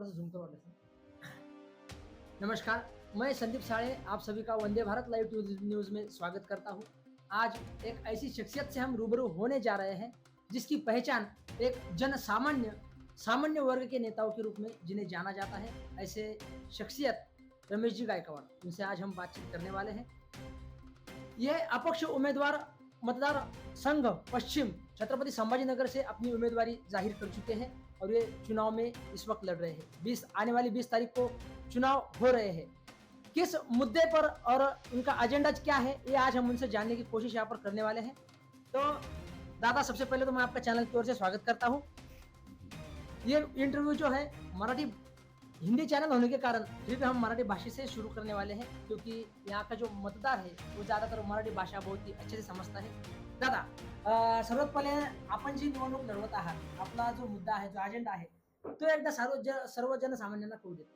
थोड़ा सा ज़ूम करो वाले से। नमस्कार, मैं संदीप साळे आप सभी का वंदे भारत लाइव न्यूज़ में स्वागत करता हूँ। आज एक ऐसी शख्सियत से हम रूबरू होने जा रहे हैं, जिसकी पहचान एक सामान्य वर्ग के नेताओं के रूप में जिन्हें जाना जाता है। ऐसे शख्सियत रमेश जी गायकवाड़, उनसे आज हम बातचीत करने वाले हैं। ये अपक्ष उम्मीदवार मतदार संघ पश्चिम छत्रपति संभाजीनगर से अपनी उम्मीदवारी जाहिर कर चुके हैं और ये चुनाव में इस वक्त लड़ रहे हैं। आने वाली 20 तारीख को चुनाव हो रहे हैं। किस मुद्दे पर और उनका एजेंडा क्या है, ये आज हम उनसे जानने की कोशिश यहाँ पर करने वाले हैं। तो दादा, सबसे पहले तो मैं आपका चैनल की ओर से स्वागत करता हूँ। ये इंटरव्यू जो है मराठी हिंदी चैनल होने के कारण फिर भी हम मराठी भाषा से शुरू करने वाले हैं, क्योंकि यहाँ का जो मतदार है वो ज़्यादातर मराठी भाषा बहुत ही अच्छे से समजता है। दादा, सर्वात पहिले आपण जी निवडणूक लढवत आहात, आपला जो मुद्दा आहे, जो अजेंडा आहे, तो एकदा सर्व जनसामान्यांना कळू देत.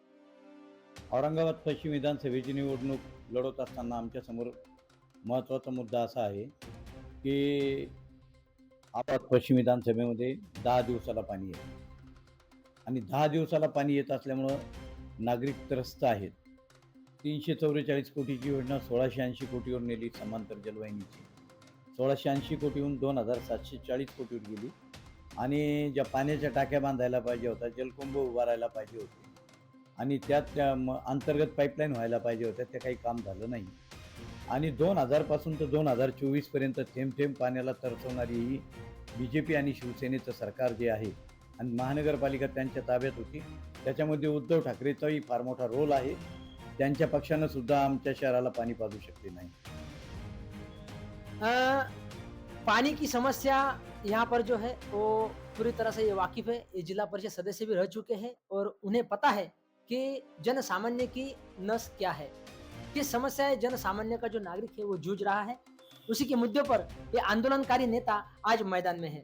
औरंगाबाद पश्चिम विधानसभेची निवडणूक लढवत असताना आमच्यासमोर महत्त्वाचा मुद्दा असा आहे की औरंगाबाद पश्चिम विधानसभेमध्ये 10 दिवसाला पाणी येतं आणि 10 दिवसाला पाणी येत असल्यामुळं नागरिक त्रस्त आहेत. 344 कोटीची योजना 1680 कोटीवर नेली समांतर जलवाहिनीची. 1680 कोटीहून 2740 कोटीवर गेली आणि ज्या पाण्याच्या टाक्या बांधायला पाहिजे होत्या, जलकुंभ उभारायला पाहिजे होते आणि त्यात अंतर्गत पाईपलाईन व्हायला पाहिजे होत्या, ते काही काम झालं नाही. आणि 2000 पासून तर 2024 पर्यंत थेंब थेंब पाण्याला तरसवणारी ही BJP आणि शिवसेनेचं सरकार जे आहे आणि महानगरपालिका त्यांच्या ताब्यात होती, त्याच्यामध्ये उद्धव ठाकरेचाही फार मोठा रोल आहे. त्यांच्या पक्षानं सुद्धा आमच्या शहराला पाणी पाजू शकले नाही. पानी की समस्या यहाँ पर जो है वो पूरी तरह से ये वाकिफ है। ये जिला परिषद सदस्य भी रह चुके हैं और उन्हें पता है कि जन सामान्य की नस क्या है, किस समस्या है जन सामान्य का जो नागरिक है वो जूझ रहा है। उसी के मुद्दे पर ये आंदोलनकारी नेता आज मैदान में है।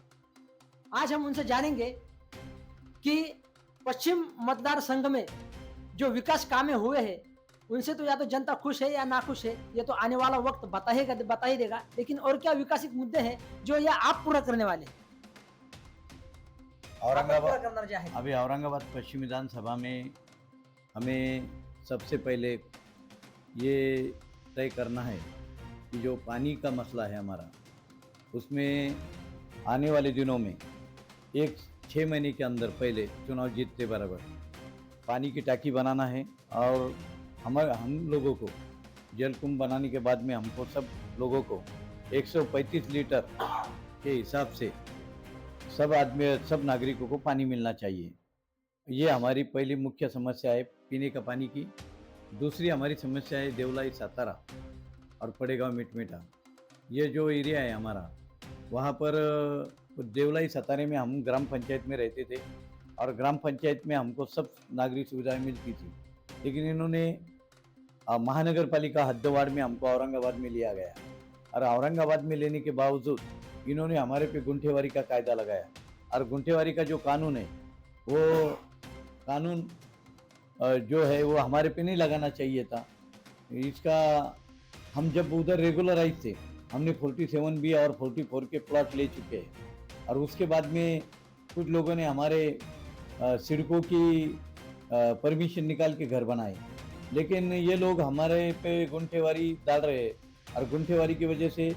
आज हम उनसे जानेंगे कि पश्चिम मतदार संघ में जो विकास कामें हुए हैं, उनसे तो या तो जनता खुश है या नाखुश है, ये तो आने वाला वक्त बता ही देगा। लेकिन और क्या विकासित मुद्दे हैं जो ये आप पूरा करने वाले हैं? अभी औरंगाबाद पश्चिम विधानसभा में हमें सबसे पहले ये तय करना है कि जो पानी का मसला है हमारा, उसमें आने वाले दिनों में 6 महीने के अंदर पहले चुनाव जीतते बराबर पानी की टाकी बनाना है और हम लोगों को जलकुंभ बनाने के बाद में हमको सब लोगों को 135 लीटर के हिसाब से सब नागरिकों को पानी मिलना चाहिए। ये हमारी पहली मुख्य समस्या है पीने का पानी की। दूसरी हमारी समस्या है देवलाई सातारा और पड़ेगांव मिटमिटा, ये जो एरिया है हमारा, वहाँ पर देवलाई सातारे में हम ग्राम पंचायत में रहते थे और ग्राम पंचायत में हमको सब नागरिक सुविधाएं मिलती थी, लेकिन इन्होंने महानगर पालिका हद्दवाड़ में हमको औरंगाबाद में लिया गया और औरंगाबाद में लेने के बावजूद इन्होंने हमारे पे गुंठेवारी का कायदा लगाया और गुंठेवारी का जो कानून है वो कानून जो है वो हमारे पे नहीं लगाना चाहिए था। इसका हम जब उधर रेगुलराइज थे, हमने 47B और 44 के प्लॉट ले चुके हैं और उसके बाद में कुछ लोगों ने हमारे सिड़कों की परमिशन निकाल के घर बनाए, लेकिन ये लोग हमारे पे गुंठेवारी डाल रहे हैं और गुंठेवारी की वजह से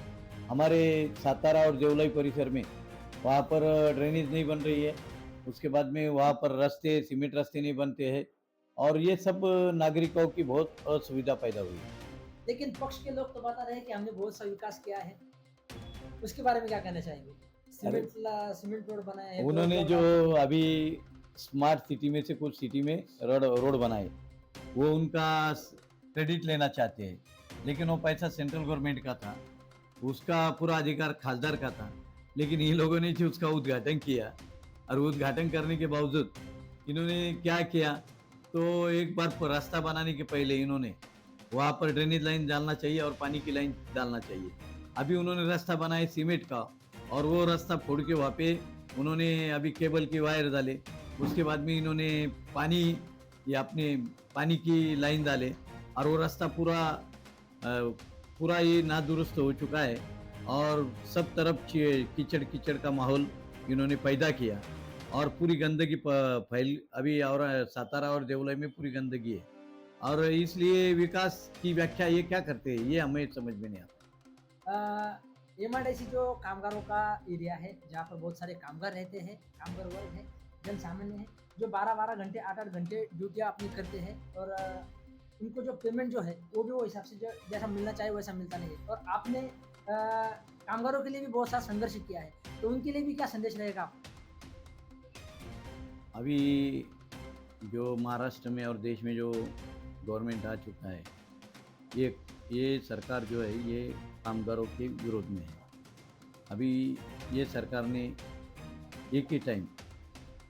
हमारे सातारा और देवलाई परिसर में वहाँ पर ड्रेनेज नहीं बन रही है। उसके बाद में वहाँ पर रास्ते सीमेंट रास्ते नहीं बनते हैं और ये सब नागरिकों की बहुत असुविधा पैदा हुई है। लेकिन पक्ष के लोग तो बता रहे हैं कि हमने बहुत सा विकास किया है, उसके बारे में क्या कहना चाहेंगे? सीमेंट रोड बनाया है, उन्होंने जो अभी स्मार्ट सिटी में से कुछ सिटी में रोड बनाए, वो उनका क्रेडिट लेना चाहते हैं, लेकिन वो पैसा सेंट्रल गवर्नमेंट का था, उसका पूरा अधिकार खासदार का था, लेकिन ये लोगों ने जो उसका उद्घाटन किया और उद्घाटन करने के बावजूद इन्होंने क्या किया, तो एक बार रास्ता बनाने के पहले इन्होंने वहाँ पर ड्रेनेज लाइन डालना चाहिए और पानी की लाइन डालना चाहिए। अभी उन्होंने रास्ता बनाया सीमेंट का और वो रास्ता फोड़ के वहाँ पे उन्होंने अभी केबल की वायर डाले, उसके बाद में इन्होंने अपने पानी की लाइन डाले और वो रास्ता पूरा ये नादुरुस्त हो चुका है और सब तरफ कीचड़ का माहौल इन्होंने पैदा किया और पूरी गंदगी फैल अभी और सातारा और देवलाई में पूरी गंदगी है और इसलिए विकास की व्याख्या ये क्या करते हैं ये हमें समझ में नहीं आता। एमआईडीसी जो कामगारों का एरिया है, जहाँ पर बहुत सारे कामगार रहते हैं, कामगार वर्ग है, जन सामान्य है, जो 12-12 घंटे 8-8 घंटे ड्यूटियाँ अपनी करते हैं और उनको जो पेमेंट जो है वो भी वो हिसाब से जो जैसा मिलना चाहिए वैसा मिलता नहीं है। और आपने कामगारों के लिए भी बहुत सारा संघर्ष किया है, तो उनके लिए भी क्या संदेश रहेगा आपका? अभी जो महाराष्ट्र में और देश में जो गवर्नमेंट आ चुका है ये सरकार जो है ये कामगारों के विरोध में है। अभी ये सरकार ने एक ही टाइम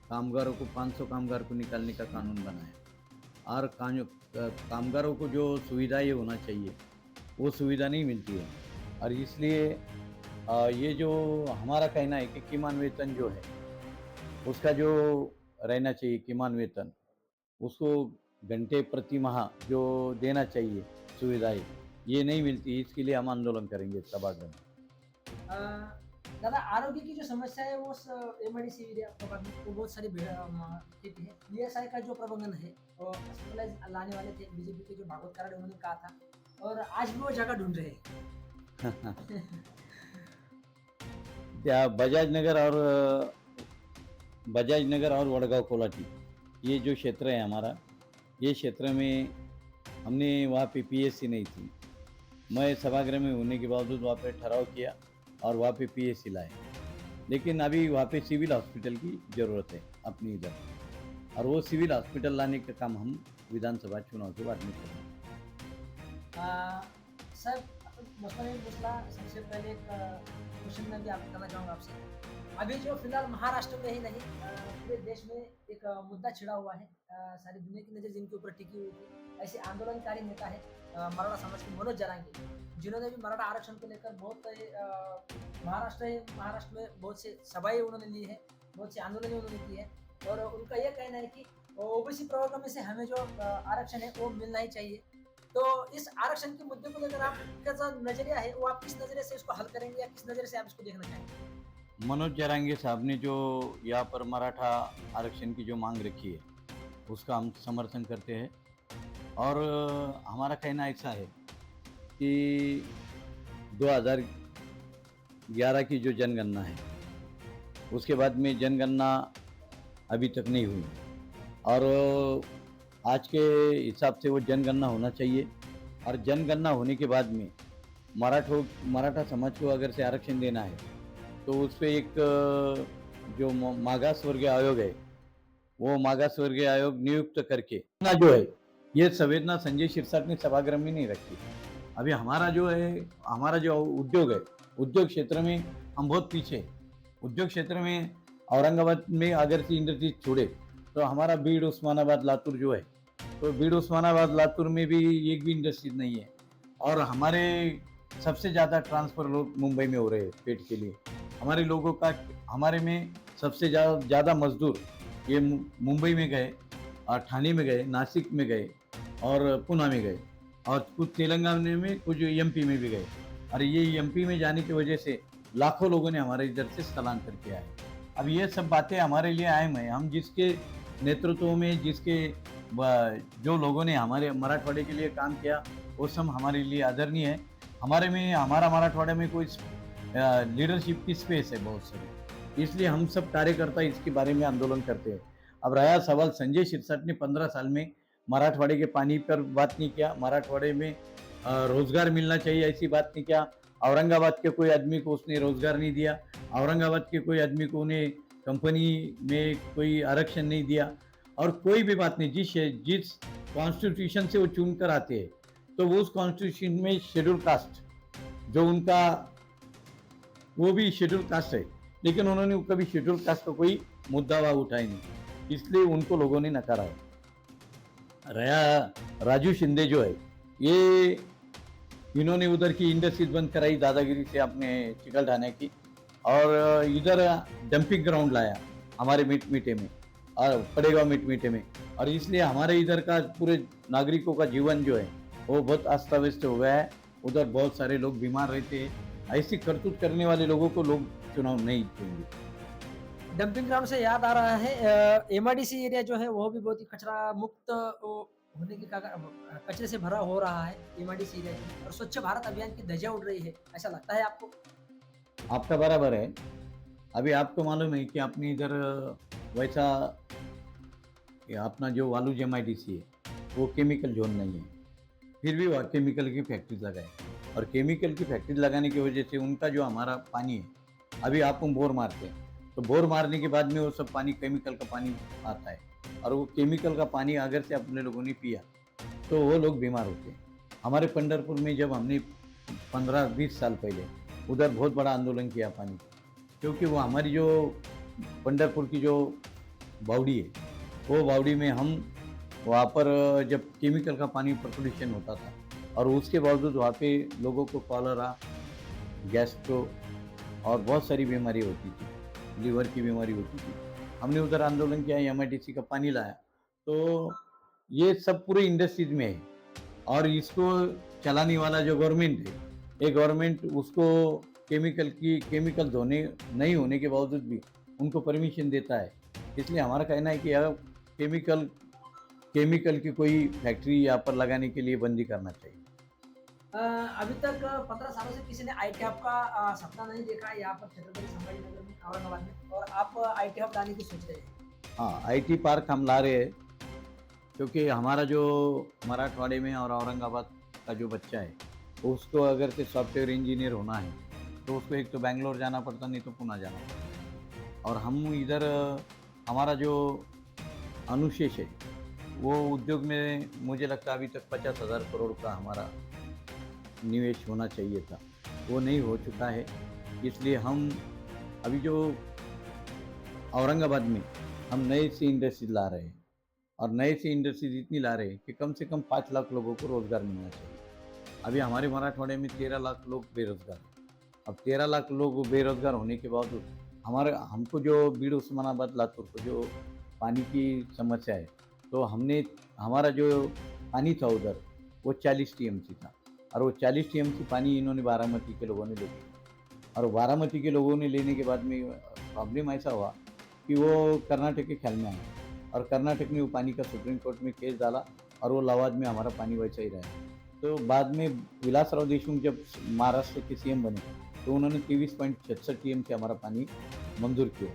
कामगारों को 500 कामगार को निकालने का कानून बनाया और कामगारों को जो सुविधाएं होना चाहिए वो सुविधा नहीं मिलती है और इसलिए ये जो हमारा कहना है कि किमान वेतन जो है उसका जो रहना चाहिए किमान वेतन उसको घंटे प्रति माह जो देना चाहिए सुविधाएं ये नहीं मिलती, इसके लिए हम आंदोलन करेंगे सभागृह में। दादा, आरोग्य की जो समस्या है वो एमआईडीसी एरिया प्रभाग में वो बहुत सारी ठीक है। बीएसआई का जो प्रबंधन है वो अस्पताल लाने वाले थे बीजेपी के जो भागवत कराड़ उन्होंने कहा था और आज भी वो जगह ढूंढ रहे हैं। त्या बजाज नगर और वडगांव कोलाटी ये जो क्षेत्र है हमारा, ये क्षेत्र में हमने वहाँ पे पीएससी नहीं थी। मैं सभागृह में होने के बावजूद वहाँ पे ठहराव किया और वहाँ पे पीएससी लाए, लेकिन अभी वहाँ पे सिविल हॉस्पिटल की ज़रूरत है अपनी इधर और वो सिविल हॉस्पिटल लाने का काम हम विधानसभा चुनाव के बाद में करेंगे। सर, सबसे पहले एक क्वेश्चन मैं भी आपको करना चाहूँगा आपसे। अभी जो फिलहाल महाराष्ट्र में ही नहीं पूरे देश में एक मुद्दा छिड़ा हुआ है, सारी दुनिया की नज़र जिनके ऊपर टिकी हुई थी, ऐसे आंदोलनकारी नेता है मराठा समाज के मनोज जरांगे, जिन्होंने भी मराठा आरक्षण को लेकर बहुत महाराष्ट्र में बहुत से सभाएं उन्होंने ली है, बहुत से आंदोलन उन्होंने की है और उनका यह कहना है कि ओबीसी प्रवर्ग में से हमें जो आरक्षण है वो मिलना ही चाहिए। तो इस आरक्षण के मुद्दे को लेकर आपका जो नजरिया है वो आप किस नजरिए से इसको हल करेंगे या किस नजरिए से आप इसको देखना चाहेंगे? मनोज जरांगे साहब ने जो यहाँ पर मराठा आरक्षण की जो मांग रखी है उसका हम समर्थन करते हैं और हमारा कहना ऐसा है कि 2011 की जो जनगणना है उसके बाद में जनगणना अभी तक नहीं हुई और आज के हिसाब से वो जनगणना होना चाहिए और जनगणना होने के बाद में मराठा समाज को अगर से आरक्षण देना है तो उस पर एक जो मागास वर्गीय आयोग है वो मागास वर्गीय आयोग नियुक्त करके ना जो है ये संवेदना संजय शिरसाट ने सभागृह में नहीं रखी। अभी हमारा जो उद्योग है उद्योग क्षेत्र में हम बहुत पीछे। उद्योग क्षेत्र में औरंगाबाद में अगर से इंडस्ट्रीज छोड़े तो हमारा बीड़ उस्मानाबाद लातूर जो है तो बीड़ उस्मानाबाद लातूर में भी एक भी इंडस्ट्रीज नहीं है और हमारे सबसे ज़्यादा ट्रांसफ़र लोग मुंबई में हो रहे हैं पेट के लिए। हमारे में सबसे ज़्यादा मजदूर ये मुंबई में गए और ठाणे में गए, नासिक में गए और पुणे में गए और कुछ तेलंगाना में कुछ एमपी में भी गए और ये एमपी में जाने की वजह से लाखों लोगों ने हमारे इधर से स्थलांतर किया है। अब ये सब बातें हमारे लिए अहम है। हम जिसके नेतृत्व में जो लोगों ने हमारे मराठवाड़े के लिए काम किया वो सब हमारे लिए आदरणीय है। हमारा मराठवाड़े में कोई लीडरशिप की स्पेस है बहुत सारी, इसलिए हम सब कार्यकर्ता इसके बारे में आंदोलन करते हैं। अब रहा सवाल संजय शिरसाट ने 15 साल में मराठवाड़े के पानी पर बात नहीं किया, मराठवाड़े में रोजगार मिलना चाहिए ऐसी बात नहीं किया, औरंगाबाद के कोई आदमी को उसने रोजगार नहीं दिया, औरंगाबाद के कोई आदमी को उन्हें कंपनी में कोई आरक्षण नहीं दिया और कोई भी बात नहीं। जिस कॉन्स्टिट्यूशन से वो चुन कर आते हैं तो वो उस कॉन्स्टिट्यूशन में शेड्यूल कास्ट जो उनका वो भी शेड्यूल कास्ट है, लेकिन उन्होंने कभी शेड्यूल कास्ट का कोई मुद्दा वहाँ उठाया नहीं, इसलिए उनको लोगों ने नकारा है। राजू शिंदे जो है ये इन्होंने उधर की इंडस्ट्रीज बंद कराई दादागिरी से अपने चिकलठाने की और इधर डंपिंग ग्राउंड लाया हमारे मीटे में और पड़ेगांव मीटे में और इसलिए हमारे इधर का पूरे नागरिकों का जीवन जो है वो बहुत अस्त व्यस्त हो गया है। उधर बहुत सारे लोग बीमार रहते हैं। ऐसी करतूत करने वाले लोगों को लोग चुनाव नहीं देंगे। डंपिंग ग्राउंड से याद आ रहा है, एमआईडीसी एरिया जो है वो भी बहुत ही कचरा मुक्त होने की कचरे से भरा हो रहा है एमआईडीसी एरिया में, और स्वच्छ भारत अभियान की धज्जियां उड़ रही है, ऐसा लगता है आपको? आपका बराबर है। अभी आपको मालूम है कि अपने इधर वैसा ये अपना जो वालूज एमआईडीसी है वो केमिकल जोन नहीं है, फिर भी वह केमिकल की फैक्ट्री लगाए, और केमिकल की फैक्ट्री लगाने की वजह से उनका जो हमारा पानी है, अभी आप हम बोर मारते हैं तो बोर मारने के बाद में वो सब पानी केमिकल का पानी आता है, और वो केमिकल का पानी अगर से अपने लोगों ने पिया तो वो लोग बीमार होते हैं। हमारे पंढरपुर में जब हमने 15-20 साल पहले उधर बहुत बड़ा आंदोलन किया पानी का, क्योंकि वो हमारी जो पंढरपुर की जो बावड़ी है, वो बावड़ी में हम वहाँ पर जब केमिकल का पानी प्रदूषण होता था, और उसके बावजूद वहाँ पे लोगों को कॉलरा, गैस्ट्रो और बहुत सारी बीमारी होती थी, लीवर की बीमारी होती थी। हमने उधर आंदोलन किया, एमआईडीसी का पानी लाया, तो ये सब पूरे इंडस्ट्रीज में है, और इसको चलाने वाला जो गवर्नमेंट है, ये गवर्नमेंट उसको केमिकल धोने नहीं होने के बावजूद भी उनको परमिशन देता है। इसलिए हमारा कहना है कि यार केमिकल केमिकल की कोई फैक्ट्री यहाँ पर लगाने के लिए बंदी करना चाहिए। अभी तक 15 सालों से किसी ने आईटी हब का सपना नहीं देखा है यहाँ पर छत्रपति संभाजी नगर में, औरंगाबाद में, और आप आईटी हब लाने की सोच रहे हैं? हाँ, आईटी पार्क हम ला रहे हैं, क्योंकि हमारा जो मराठवाड़े में और औरंगाबाद का जो बच्चा है, उसको अगर से सॉफ्टवेयर इंजीनियर होना है तो उसको एक तो बैंगलोर जाना पड़ता, नहीं तो पुणे जाना पड़ता, और हम इधर हमारा जो अनुशेष है वो उद्योग में मुझे लगता है अभी तक 50,000 करोड़ का हमारा निवेश होना चाहिए था, वो नहीं हो चुका है। इसलिए हम अभी जो औरंगाबाद में हम नए सी इंडस्ट्री ला रहे हैं, और नए सी इंडस्ट्रीज इतनी ला रहे हैं कि कम से कम 5 लाख लोगों को रोज़गार मिलना चाहिए। अभी हमारे मराठवाड़े में 13 लाख लोग बेरोज़गार हैं। अब 13 लाख लोग बेरोज़गार होने के बावजूद हमको जो बीड़ उस्मानाबाद लातूर को जो पानी की समस्या है, तो हमने हमारा जो पानी था उधर वो 40 टीएमसी था, और वो 40 टीएमसी पानी इन्होंने बारामती के लोगों ने ले लिया, और बारामती के लोगों ने लेने के बाद में प्रॉब्लम ऐसा हुआ कि वो कर्नाटक के ख्याल में आया, और कर्नाटक ने वो पानी का सुप्रीम कोर्ट में केस डाला, और वो लवाद में हमारा पानी वैसा ही रहा। तो बाद में विलासराव देशमुख जब महाराष्ट्र के सीएम बने तो उन्होंने 23.66 टीएमसी हमारा पानी मंजूर किया,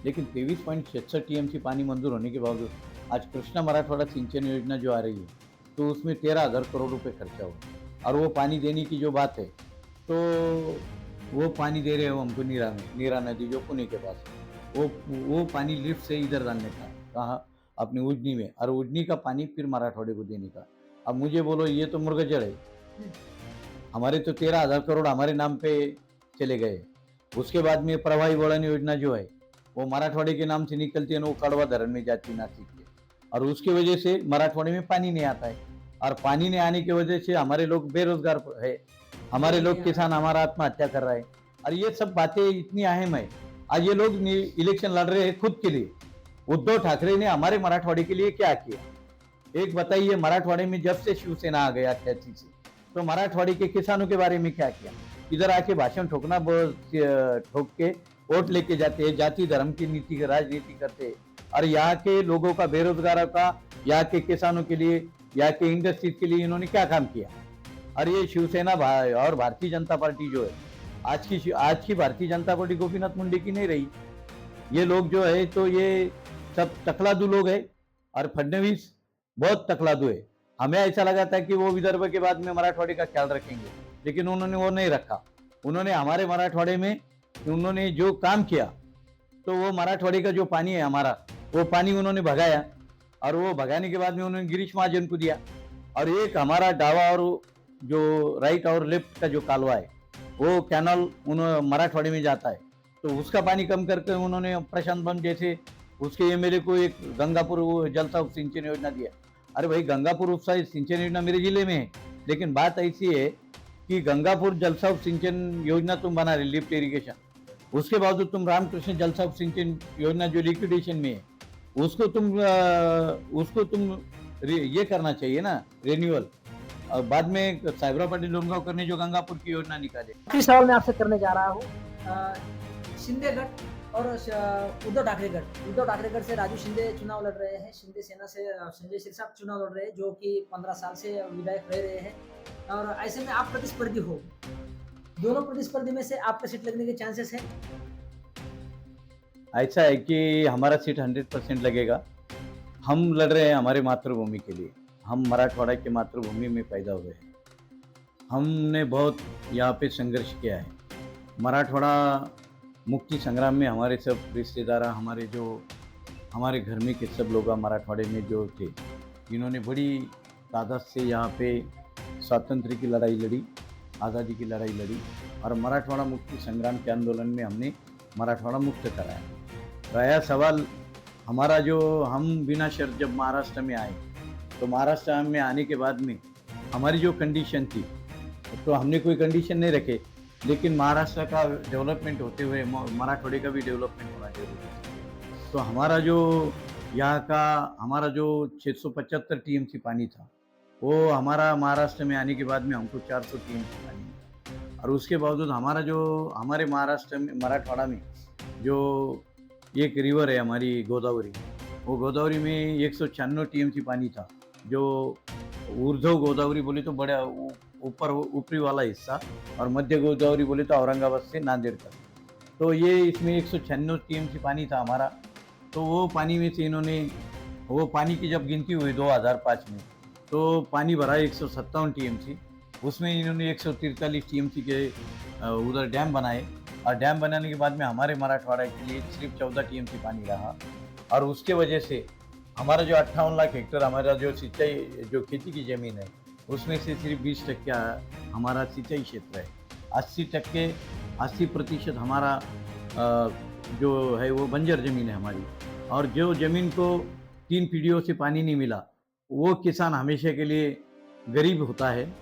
लेकिन 23.66 टीएमसी पानी मंजूर होने के बावजूद आज कृष्णा मराठवाड़ा सिंचन योजना जो आ रही है, तो उसमें 13,000 करोड़ रुपए खर्चा हुआ, और वो पानी देने की जो बात है, तो वो पानी दे रहे हो हमको नीरा नदी जो पुणे के पास, वो पानी लिफ्ट से इधर डालने का कहा अपने उजनी में, और उजनी का पानी फिर मराठवाड़े को देने का। अब मुझे बोलो, ये तो मुर्गजड़ है। हमारे तो 13,000 करोड़ हमारे नाम पे चले गए। उसके बाद में प्रवाही वळण योजना जो है वो मराठवाड़े के नाम से निकलती है, वो कड़वा धरण में जाती नासिक के, और उसकी वजह से मराठवाड़े में पानी नहीं आता है, और पानी नहीं आने की वजह से हमारे लोग बेरोजगार है, हमारे लोग किसान हमारा आत्महत्या कर रहा है, और ये सब बातें इतनी अहम है। आज ये लोग इलेक्शन लड़ रहे हैं खुद के लिए। उद्धव ठाकरे ने हमारे मराठवाड़े के लिए क्या किया, एक बताइए। मराठवाड़े में जब से शिवसेना आ गया 88 से, तो मराठवाड़े के किसानों के बारे में क्या किया? इधर आके भाषण ठोक के वोट लेके जाते हैं, जाति धर्म की नीति राजनीति करते हैं, और यहाँ के लोगों का, बेरोजगारों का, यहाँ के किसानों के लिए, यहाँ के इंडस्ट्रीज के लिए इन्होंने क्या काम किया? और ये शिवसेना और भारतीय जनता पार्टी जो है, आज की भारतीय जनता पार्टी गोपीनाथ मुंडे की नहीं रही। ये लोग जो है तो ये सब तकलादू लोग है, और फडणवीस बहुत तकलादू है। हमें ऐसा लगा था कि वो विदर्भ के बाद में मराठवाड़े का ख्याल रखेंगे, लेकिन उन्होंने वो नहीं रखा। उन्होंने हमारे मराठवाड़े में उन्होंने जो काम किया, तो वो मराठवाड़े का जो पानी है हमारा, वो पानी उन्होंने भगाया, और वो भगाने के बाद में उन्होंने गिरीश महाजन को दिया, और एक हमारा डावा और जो राइट और लेफ्ट का जो कालवा है, वो कैनल मराठवाड़े में जाता है, तो उसका पानी कम करके उन्होंने प्रशांत बम जैसे उसके एमएलए को एक गंगापुर जलसा सिंचन योजना दिया। अरे भाई, गंगापुर उपसा सिंचन योजना मेरे जिले में है, लेकिन बात ऐसी है कि गंगापुर जलसा सिंचन योजना तुम बना रहे लिफ्ट इरिगेशन, उसके बावजूद तुम रामकृष्ण जलसा सिंचन योजना जो लिक्विडेशन में है, उसको तुम ये करना चाहिए ना, रिन्यूअल। और बाद में साइबरा पाटिल ने जो गंगापुर की योजना निकाली। आखिरी सवाल मैं आपसे करने जा रहा हूँ, शिंदे गट और उद्धव ठाकरेगढ़ से राजू शिंदे चुनाव लड़ रहे हैं। शिंदे सेना से संजय सिरसाट चुनाव लड़ रहे हैं, जो कि 15 साल से विधायक रह रहे हैं। और ऐसे में आप प्रतिस्पर्धी हो, दोनों प्रतिस्पर्धी में से आपका सीट लगने के चांसेस है? ऐसा है कि हमारा सीट 100% लगेगा। हम लड़ रहे हैं हमारे मातृभूमि के लिए। हम मराठवाड़ा की मातृभूमि में पैदा हुए हैं। हमने बहुत यहाँ पे संघर्ष किया है। मराठवाड़ा मुक्ति संग्राम में हमारे सब रिश्तेदार, हमारे घर में के सब लोग मराठवाड़े में जो थे, इन्होंने बड़ी तादाद से यहाँ पे स्वातंत्र की लड़ाई लड़ी, आज़ादी की लड़ाई लड़ी और मराठवाड़ा मुक्ति संग्राम के आंदोलन में हमने मराठवाड़ा मुक्त कराया। रहा सवाल हमारा, जो हम बिना शर्त जब महाराष्ट्र में आए, तो महाराष्ट्र में आने के बाद में हमारी जो कंडीशन थी, तो हमने कोई कंडीशन नहीं रखे, लेकिन महाराष्ट्र का डेवलपमेंट होते हुए मराठवाड़े का भी डेवलपमेंट होना जरूरी है। तो हमारा जो 675 टीएमसी पानी था, वो हमारा महाराष्ट्र में आने के बाद में हमको 400 टीएमसी पानी मिला। और उसके बावजूद हमारे महाराष्ट्र में, मराठवाड़ा में जो एक रिवर है हमारी गोदावरी, वो गोदावरी में 196 टीएमसी पानी था। जो ऊर्ध्व गोदावरी बोले तो बड़ा ऊपरी वाला हिस्सा, और मध्य गोदावरी बोले तो औरंगाबाद से नांदेड़ तक, तो ये इसमें 196 टीएमसी पानी था हमारा। तो वो पानी में से वो पानी की जब गिनती हुई 2005 में, तो पानी भरा 157 टीएमसी। उसमें इन्होंने 143 टीएमसी के उधर डैम बनाए, और डैम बनाने के बाद में हमारे मराठवाड़ा के लिए सिर्फ 14 टीएमसी पानी रहा। और उसके वजह से हमारा जो 58 लाख हेक्टेयर हमारा जो खेती की ज़मीन है, उसमें से सिर्फ 20% हमारा सिंचाई क्षेत्र है। 80% हमारा जो है वो बंजर ज़मीन है हमारी। और जो ज़मीन को 3 पीढ़ियों से पानी नहीं मिला, वो किसान हमेशा के लिए गरीब होता है,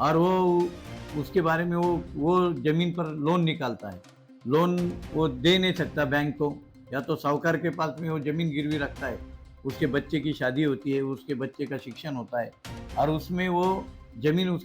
और वो उसके बारे में वो ज़मीन पर लोन निकालता है। लोन वो दे नहीं सकता बैंक को, या तो साहूकार के पास में वो ज़मीन गिरवी रखता है, उसके बच्चे की शादी होती है, उसके बच्चे का शिक्षण होता है, और उसमें वो ज़मीन उसके